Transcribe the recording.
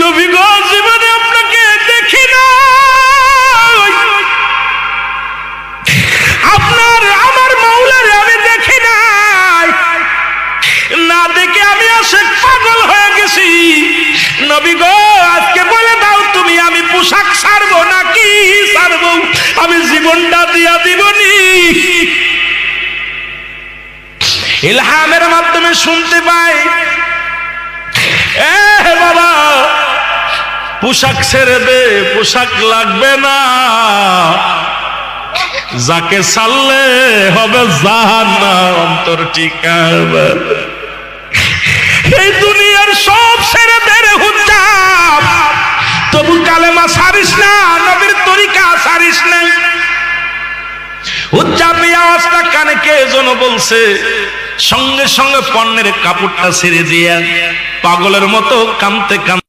নবী গো জীবনে আপনাকে দেখি না, আপনার আমার মাওলারে আমি দেখি নাই, না দেখে আমি আশিক পাগল হয়ে গেছি। নবী গো আজকে বলে দাও তুমি আমি পোশাক ছাড়বো নাকি ছাড়বো, আমি জীবনটা দিয়া দিবনি। ইলহামের মাধ্যমে শুনতে পাই, এ বাবা পোশাক ছেড়ে দে, পোশাক লাগবে না, যাকে ছাড়লে হবে জাহান্নাম অন্তর ঠিকানা। এই দুনিয়ার সব ছেড়ে দে রে হুজ্জাব, তবু কালেমা ছাড়িস না, নবীর তরিকা ছাড়িস না। হুজ্জাব এই আওয়াজটা কানে কে যেন বলছে, সঙ্গে সঙ্গে পণ্যের কাপড়টা ছেড়ে দিয়া পাগলের মতো কাঁদতে কাঁদতে